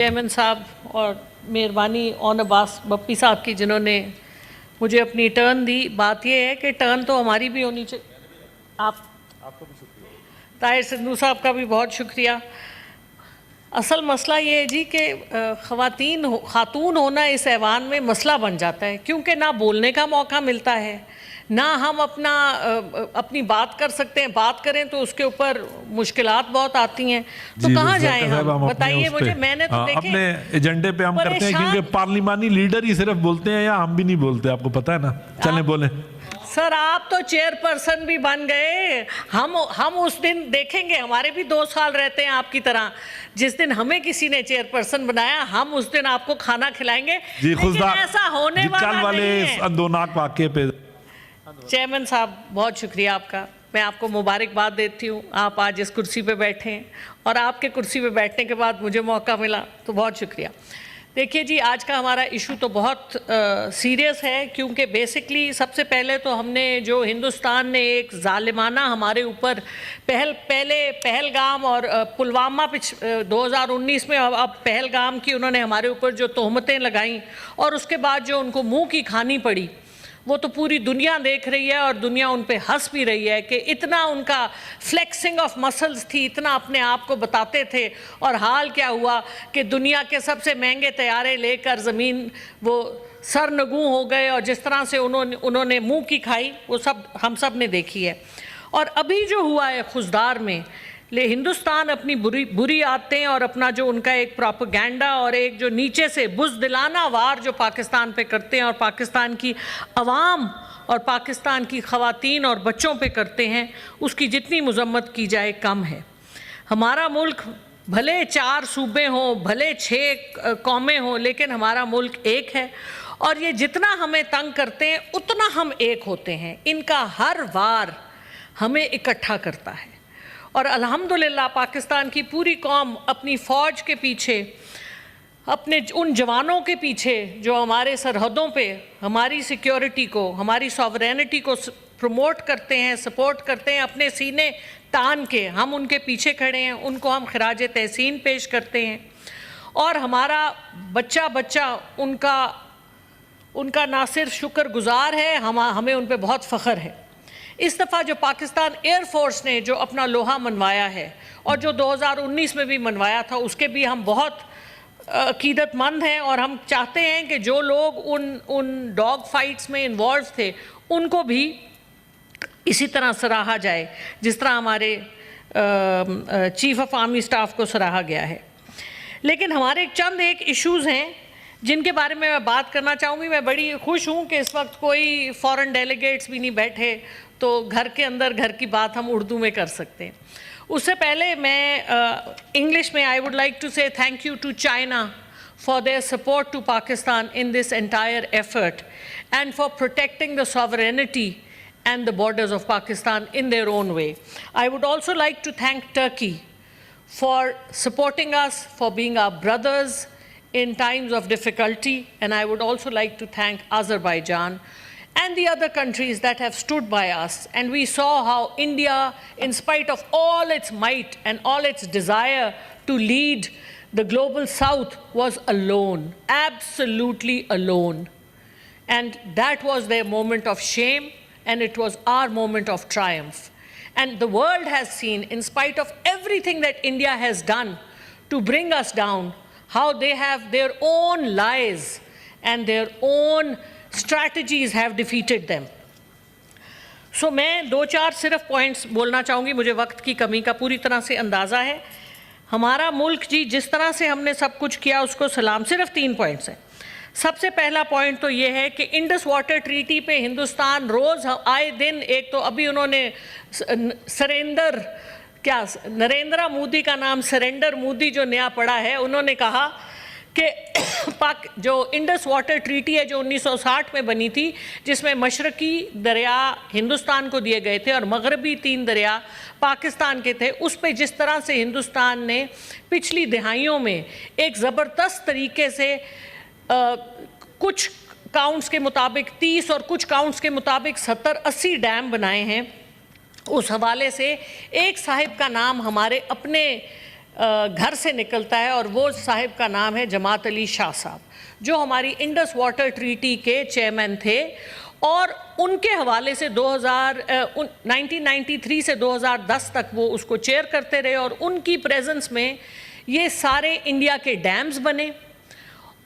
Chairman साहब और मेहरबानी ऑन अब्बास बप्पी साहब की जिन्होंने मुझे अपनी टर्न दी। बात यह है कि टर्न तो हमारी भी होनी चाहिए। आपको भी शुक्रिया। ताहिर सिद्धू साहब का भी बहुत शुक्रिया। असल मसला ये है जी कि खातून होना इस ऐवान में मसला बन जाता है, क्योंकि ना बोलने का मौका मिलता है, ना हम अपनी बात कर सकते हैं। बात करें तो उसके ऊपर मुश्किलात बहुत आती हैं, तो कहाँ जाएं हम? बताइए मुझे। मैंने तो देखे अपने एजेंडे पे हम करते हैं, क्योंकि पार्लिमानी लीडर ही सिर्फ बोलते हैं, या हम भी नहीं बोलते, आपको पता है ना। चलें बोलें सर। आप तो चेयरपर्सन भी बन गए। हम उस दिन देखेंगे, हमारे भी 2 साल रहते हैं आपकी तरह। जिस दिन हमें किसी ने चेयरपर्सन बनाया, हम उस दिन आपको खाना खिलाएंगे। लेकिन ऐसा होने वाला नहीं है। अंदोनाक वाक़े पे चेयरमैन साहब बहुत शुक्रिया आपका। मैं आपको मुबारकबाद देती हूँ। आप आज इस कुर्सी पे बैठे हैं और आपके कुर्सी पे बैठने के बाद मुझे मौका मिला, तो बहुत शुक्रिया। देखिए जी, आज का हमारा इशू तो बहुत सीरियस है, क्योंकि बेसिकली सबसे पहले तो हमने जो हिंदुस्तान ने एक जालिमाना हमारे ऊपर पहलगाम और पुलवामा 2019 में, अब पहलगाम की उन्होंने हमारे ऊपर जो तोहमतें लगाई और उसके बाद जो उनको मुंह की खानी पड़ी, वो तो पूरी दुनिया देख रही है और दुनिया उन पे हंस भी रही है कि इतना उनका फ्लेक्सिंग ऑफ मसल्स थी, इतना अपने आप को बताते थे, और हाल क्या हुआ कि दुनिया के सबसे महंगे तैयारे लेकर ज़मीन वो सरनगू हो गए, और जिस तरह से उन्होंने मुंह की खाई वो सब हम सब ने देखी है। और अभी जो हुआ है खुजदार में, हिंदुस्तान अपनी बुरी आदतें और अपना जो उनका एक प्रोपेगेंडा और एक जो नीचे से बुज़दिलाना वार जो पाकिस्तान पे करते हैं और पाकिस्तान की अवाम और पाकिस्तान की ख़वातीन और बच्चों पे करते हैं, उसकी जितनी मज़म्मत की जाए कम है। हमारा मुल्क भले 4 सूबे हों, भले 6 कौमें हों, लेकिन हमारा मुल्क एक है, और ये जितना हमें तंग करते हैं उतना हम एक होते हैं। इनका हर वार हमें इकट्ठा करता है, और अल्हम्दुलिल्लाह पाकिस्तान की पूरी कौम अपनी फ़ौज के पीछे, अपने उन जवानों के पीछे जो हमारे सरहदों पे हमारी सिक्योरिटी को, हमारी सॉवरेनिटी को प्रमोट करते हैं, सपोर्ट करते हैं, अपने सीने तान के हम उनके पीछे खड़े हैं। उनको हम खिराज तहसीन पेश करते हैं, और हमारा बच्चा बच्चा उनका ना सिर्फ शुक्रगुजार है, हमें उन पर बहुत फ़ख्र है। इस दफ़ा जो पाकिस्तान एयर फोर्स ने जो अपना लोहा मनवाया है, और जो 2019 में भी मनवाया था, उसके भी हम बहुत अकीदतमंद हैं, और हम चाहते हैं कि जो लोग उन डॉग फाइट्स में इन्वॉल्व थे उनको भी इसी तरह सराहा जाए जिस तरह हमारे चीफ ऑफ आर्मी स्टाफ को सराहा गया है। लेकिन हमारे चंद एक इश्यूज़ हैं जिनके बारे में मैं बात करना चाहूँगी। मैं बड़ी खुश हूँ कि इस वक्त कोई फॉरेन डेलीगेट्स भी नहीं बैठे, तो घर के अंदर घर की बात हम उर्दू में कर सकते हैं। उससे पहले मैं इंग्लिश में I would like to say thank you to China for their support to Pakistan in this entire effort and for protecting the sovereignty and the borders of Pakistan in their own way. I would also like to thank Turkey for supporting us, for being our brothers in times of difficulty, and I would also like to thank Azerbaijan and the other countries that have stood by us. And we saw how India, in spite of all its might and all its desire to lead the global south, was alone, absolutely alone. And that was their moment of shame, and it was our moment of triumph. And the world has seen, in spite of everything that India has done to bring us down, how they have their own lies and their own strategies have defeated them. So मैं 2-4 सिर्फ points बोलना चाहूँगी, मुझे वक्त की कमी का पूरी तरह से अंदाज़ा है। हमारा मुल्क जी जिस तरह से हमने सब कुछ किया उसको सलाम। सिर्फ 3 पॉइंट्स हैं। सबसे पहला पॉइंट तो ये है कि इंडस वाटर ट्रीटी पे हिंदुस्तान रोज़ आए दिन, एक तो अभी उन्होंने नरेंद्र मोदी का नाम सरेंडर मोदी जो नया पड़ा है, उन्होंने कहा कि जो इंडस वाटर ट्रीटी है जो 1960 में बनी थी, जिसमें मशरकी दरिया हिंदुस्तान को दिए गए थे और मगरबी 3 दरिया पाकिस्तान के थे, उस पे जिस तरह से हिंदुस्तान ने पिछली दिहाइयों में एक ज़बरदस्त तरीके से कुछ काउंट्स के मुताबिक 30 और कुछ काउंट्स के मुताबिक 70-80 डैम बनाए हैं। उस हवाले से एक साहिब का नाम हमारे अपने घर से निकलता है और वो साहिब का नाम है जमात अली शाह साहब, जो हमारी इंडस वाटर ट्रीटी के चेयरमैन थे और उनके हवाले से 1993 से 2010 तक वो उसको चेयर करते रहे और उनकी प्रेजेंस में ये सारे इंडिया के डैम्स बने।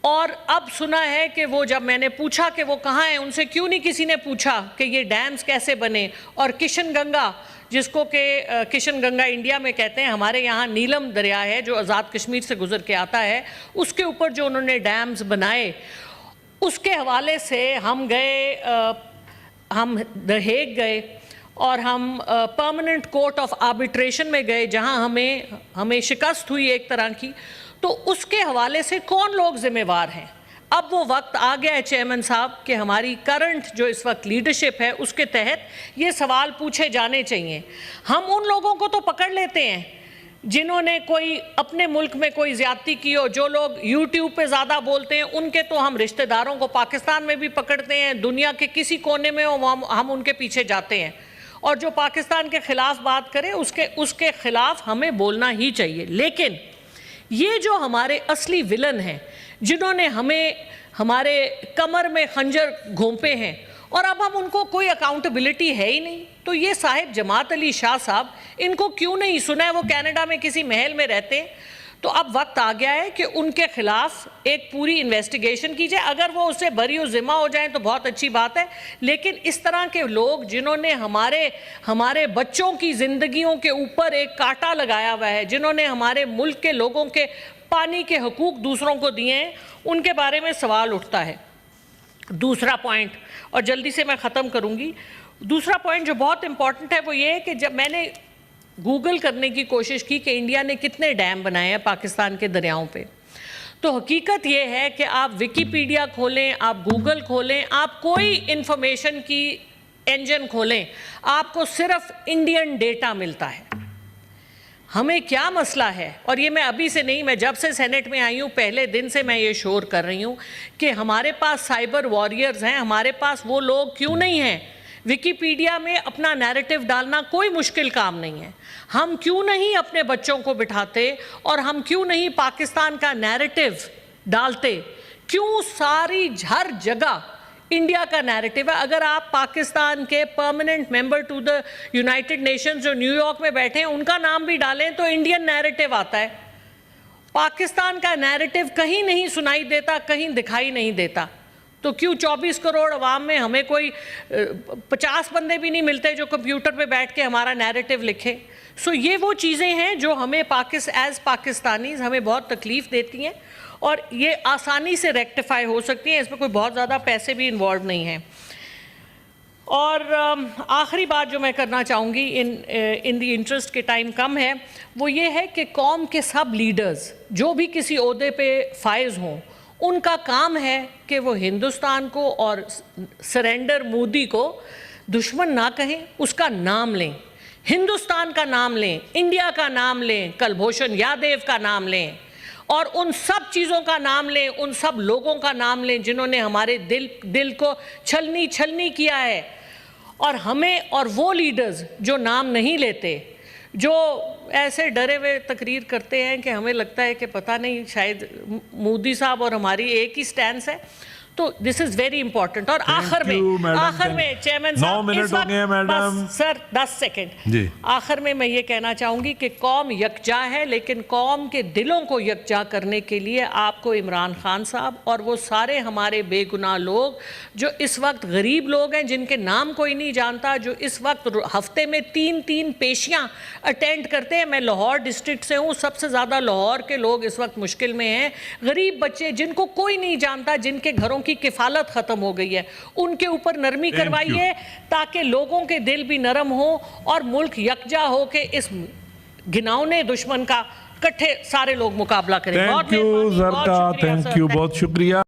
और अब सुना है कि वो, जब मैंने पूछा कि वो कहाँ हैं, उनसे क्यों नहीं किसी ने पूछा कि ये डैम्स कैसे बने। और किशन गंगा, जिसको कि किशन गंगा इंडिया में कहते हैं, हमारे यहाँ नीलम दरिया है जो आज़ाद कश्मीर से गुजर के आता है, उसके ऊपर जो उन्होंने डैम्स बनाए, उसके हवाले से हम गए, हम द हेग गए और हम परमानेंट कोर्ट ऑफ आर्बिट्रेशन में गए, जहाँ हमें शिकस्त हुई एक तरह की। तो उसके हवाले से कौन लोग जिम्मेवार हैं? अब वो वक्त आ गया है चेयरमैन साहब कि हमारी करंट जो इस वक्त लीडरशिप है उसके तहत ये सवाल पूछे जाने चाहिए। हम उन लोगों को तो पकड़ लेते हैं जिन्होंने कोई अपने मुल्क में कोई ज़्यादती की हो, जो लोग यूट्यूब पे ज़्यादा बोलते हैं, उनके तो हम रिश्तेदारों को पाकिस्तान में भी पकड़ते हैं, दुनिया के किसी कोने में हो हम उनके पीछे जाते हैं। और जो पाकिस्तान के ख़िलाफ़ बात करे उसके ख़िलाफ़ हमें बोलना ही चाहिए। लेकिन ये जो हमारे असली विलन हैं, जिन्होंने हमारे कमर में खंजर घोंपे हैं और अब हम उनको कोई अकाउंटेबिलिटी है ही नहीं, तो ये साहिब जमात अली शाह साहब, इनको क्यों नहीं सुना है? वो कनाडा में किसी महल में रहते हैं। तो अब वक्त आ गया है कि उनके खिलाफ एक पूरी इन्वेस्टिगेशन की जाए। अगर वो उससे बरी ज़िम्मा हो जाएं तो बहुत अच्छी बात है, लेकिन इस तरह के लोग जिन्होंने हमारे बच्चों की ज़िंदगियों के ऊपर एक कांटा लगाया हुआ है, जिन्होंने हमारे मुल्क के लोगों के पानी के हकूक़ दूसरों को दिए हैं, उनके बारे में सवाल उठता है। दूसरा पॉइंट, और जल्दी से मैं ख़त्म करूँगी, दूसरा पॉइंट जो बहुत इम्पॉर्टेंट है वो ये है कि जब मैंने गूगल करने की कोशिश की कि इंडिया ने कितने डैम बनाए हैं पाकिस्तान के दरियाओं पे, तो हकीकत ये है कि आप विकीपीडिया खोलें, आप गूगल खोलें, आप कोई इंफॉर्मेशन की इंजन खोलें, आपको सिर्फ इंडियन डेटा मिलता है। हमें क्या मसला है, और ये मैं अभी से नहीं, मैं जब से सेनेट में आई हूँ पहले दिन से मैं ये शोर कर रही हूँ कि हमारे पास साइबर वॉरियर्स हैं, हमारे पास वो लोग क्यों नहीं हैं? विकीपीडिया में अपना नैरेटिव डालना कोई मुश्किल काम नहीं है। हम क्यों नहीं अपने बच्चों को बिठाते और हम क्यों नहीं पाकिस्तान का नैरेटिव डालते? क्यों सारी हर जगह इंडिया का नैरेटिव है? अगर आप पाकिस्तान के permanent member to the United Nations जो न्यूयॉर्क में बैठे हैं उनका नाम भी डालें तो इंडियन नैरेटिव आता है। पाकिस्तान का नैरेटिव कहीं नहीं सुनाई देता, कहीं दिखाई नहीं देता। तो क्यों 24 करोड़ अवाम में हमें कोई 50 बंदे भी नहीं मिलते जो कंप्यूटर पे बैठ के हमारा नैरेटिव लिखे? सो ये वो चीज़ें हैं जो हमें एज पाकिस्तानीज़ हमें बहुत तकलीफ़ देती हैं और ये आसानी से रेक्टिफाई हो सकती हैं, इसमें कोई बहुत ज़्यादा पैसे भी इन्वॉल्व नहीं हैं। और आखिरी बात जो मैं करना चाहूँगी इन दी इंटरेस्ट के टाइम कम है, वो ये है कि कौम के सब लीडर्स जो भी किसी ओहदे पे फाइज हों, उनका काम है कि वो हिंदुस्तान को और सरेंडर मोदी को दुश्मन ना कहें, उसका नाम लें, हिंदुस्तान का नाम लें, इंडिया का नाम लें, कुलभूषण यादव का नाम लें और उन सब चीज़ों का नाम लें, उन सब लोगों का नाम लें जिन्होंने हमारे दिल को छलनी किया है। और हमें, और वो लीडर्स जो नाम नहीं लेते, जो ऐसे डरे हुए तकरीर करते हैं कि हमें लगता है कि पता नहीं शायद मोदी साहब और हमारी एक ही स्टैंड है, तो दिस इज़ वेरी इंपॉर्टेंट। और आखिर में चेयरमैन साहब, 9 मिनट हो गए मैडम, सर 10 सेकंड। आखिर में मैं ये कहना चाहूँगी कि कौम यकजा है, लेकिन कौम के दिलों को यकजा करने के लिए आपको इमरान खान साहब और वो सारे हमारे बेगुनाह लोग जो इस वक्त गरीब लोग हैं जिनके नाम कोई नहीं जानता, जो इस वक्त हफ्ते में 3-3 पेशियाँ अटेंड करते हैं। मैं लाहौर डिस्ट्रिक्ट से हूँ, सबसे ज़्यादा लाहौर के लोग इस वक्त मुश्किल में हैं। गरीब बच्चे जिनको कोई नहीं जानता, जिनके घरों की किफालत खत्म हो गई है, उनके ऊपर नरमी करवाइए ताकि लोगों के दिल भी नरम हो और मुल्क यकजा हो के इस घिनौने दुश्मन का इकट्ठे सारे लोग मुकाबला करें। थैंक यू, बहुत शुक्रिया।